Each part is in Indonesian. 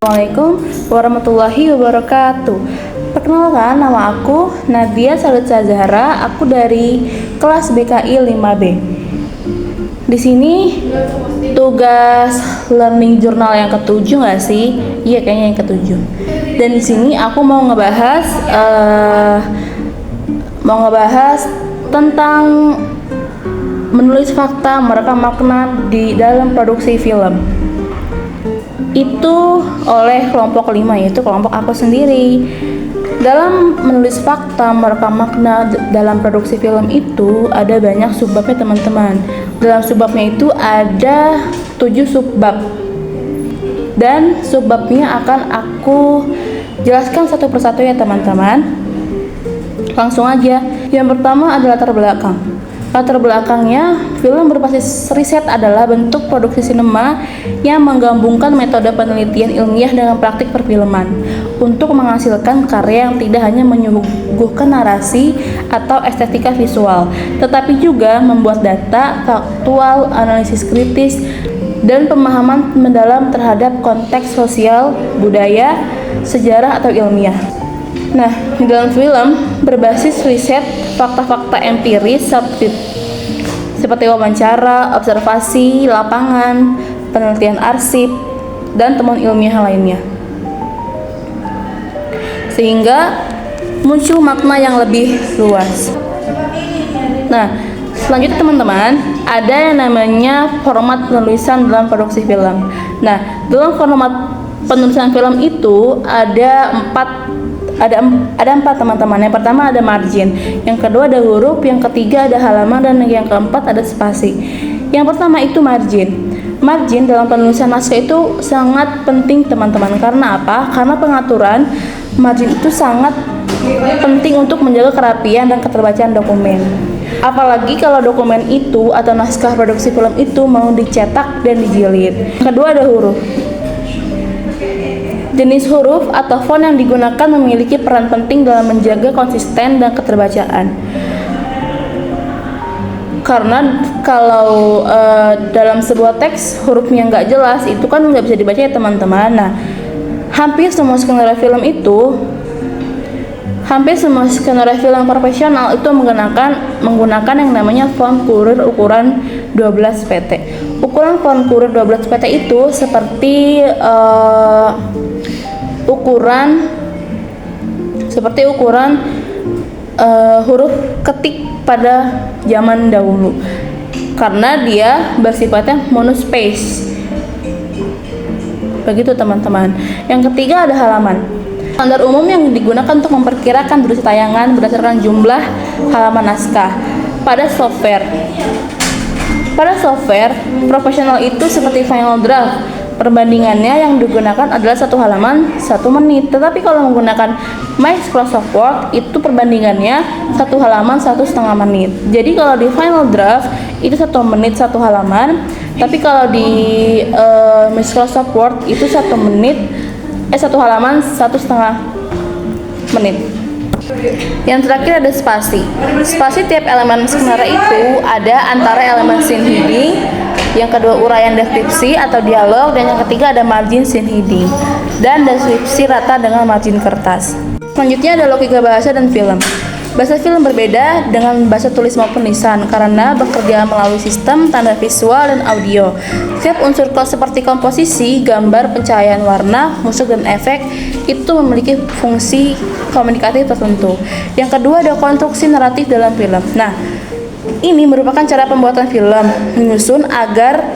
Assalamualaikum warahmatullahi wabarakatuh. Perkenalkan, nama aku Nadia Salitza Zahra. Aku dari kelas BKI 5B. Di sini tugas learning journal yang ketujuh nggak sih? Iya, kayaknya yang ketujuh. Dan di sini aku mau ngebahas tentang menulis fakta, merekam makna di dalam produksi film. Itu oleh kelompok 5, yaitu kelompok aku sendiri. Dalam menulis fakta, merekam makna dalam produksi film itu ada banyak subbabnya, teman-teman. Dalam subbabnya itu ada 7 subbab. Dan subbabnya akan aku jelaskan satu persatu ya, teman-teman. Langsung aja. Yang pertama adalah latar belakang. Latar belakangnya, film berbasis riset adalah bentuk produksi sinema yang menggabungkan metode penelitian ilmiah dengan praktik perfilman untuk menghasilkan karya yang tidak hanya menyuguhkan narasi atau estetika visual, tetapi juga membuat data, faktual, analisis kritis, dan pemahaman mendalam terhadap konteks sosial, budaya, sejarah, atau ilmiah. Nah, di dalam film berbasis riset, fakta-fakta empiris seperti wawancara, observasi lapangan, penelitian arsip, dan temuan ilmiah lainnya, sehingga muncul makna yang lebih luas. Nah, selanjutnya teman-teman, ada yang namanya format penulisan dalam produksi film. Nah, dalam format penulisan film itu ada empat teman-teman. Yang pertama ada margin, yang kedua ada huruf, yang ketiga ada halaman, dan yang keempat ada spasi. Yang pertama itu margin. Margin dalam penulisan naskah itu sangat penting, teman-teman. Karena apa? Karena pengaturan margin itu sangat penting untuk menjaga kerapian dan keterbacaan dokumen. Apalagi kalau dokumen itu atau naskah produksi film itu mau dicetak dan dijilid. Kedua ada huruf. Jenis huruf atau font yang digunakan memiliki peran penting dalam menjaga konsisten dan keterbacaan. Karena kalau dalam sebuah teks hurufnya nggak jelas, itu kan nggak bisa dibaca ya, teman-teman. Nah, hampir semua skenario film profesional itu menggunakan yang namanya font Courier ukuran 12 pt. Ukuran font Courier 12 pt itu seperti ukuran huruf ketik pada zaman dahulu, karena dia bersifatnya monospace. Begitu, teman-teman. Yang ketiga ada halaman. Standar umum yang digunakan untuk memperkirakan durasi tayangan berdasarkan jumlah halaman naskah pada software profesional itu seperti Final Draft. Perbandingannya yang digunakan adalah 1 halaman 1 menit. Tetapi kalau menggunakan Microsoft Word itu perbandingannya 1 halaman 1,5 menit. Jadi kalau di Final Draft itu 1 menit 1 halaman. Tapi kalau di Microsoft Word itu 1 halaman 1,5 menit. Yang terakhir ada spasi. Spasi tiap elemen skenario itu ada antara elemen scene heading, yang kedua uraian deskripsi atau dialog, dan yang ketiga ada margin scene heading dan deskripsi rata dengan margin kertas. Selanjutnya ada logika bahasa dan film. Bahasa film berbeda dengan bahasa tulis maupun lisan karena bekerja melalui sistem tanda visual dan audio. Setiap unsur seperti komposisi, gambar, pencahayaan warna, musik, dan efek itu memiliki fungsi komunikatif tertentu. Yang kedua ada konstruksi naratif dalam film. Nah, ini merupakan cara pembuatan film menyusun agar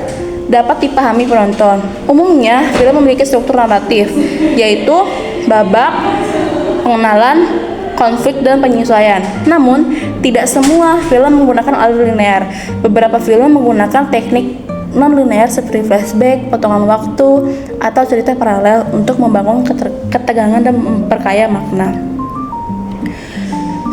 dapat dipahami penonton. Umumnya, film memiliki struktur naratif, yaitu babak, pengenalan, konflik, dan penyesuaian. Namun, tidak semua film menggunakan alur linear. Beberapa film menggunakan teknik non-linear seperti flashback, potongan waktu, atau cerita paralel untuk membangun ketegangan dan memperkaya makna.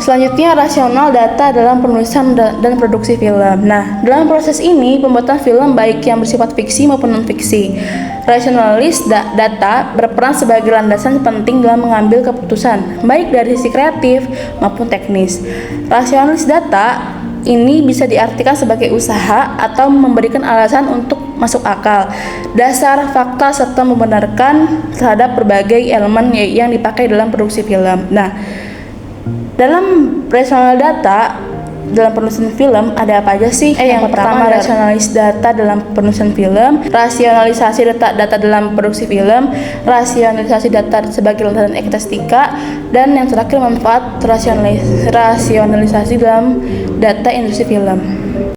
Selanjutnya, rasional data dalam penulisan dan produksi film. Nah, dalam proses ini, pembuatan film baik yang bersifat fiksi maupun non-fiksi. Rasionalis data berperan sebagai landasan penting dalam mengambil keputusan, baik dari sisi kreatif maupun teknis. Rasionalis data ini bisa diartikan sebagai usaha atau memberikan alasan untuk masuk akal, dasar, fakta, serta membenarkan terhadap berbagai elemen yang dipakai dalam produksi film. Nah, dalam rasional data dalam penulisan film ada apa aja sih? Yang pertama rasionalis data dalam penulisan film, rasionalisasi data dalam produksi film, rasionalisasi data sebagai landasan estatistika, dan yang terakhir manfaat rasionalisasi dalam data industri film.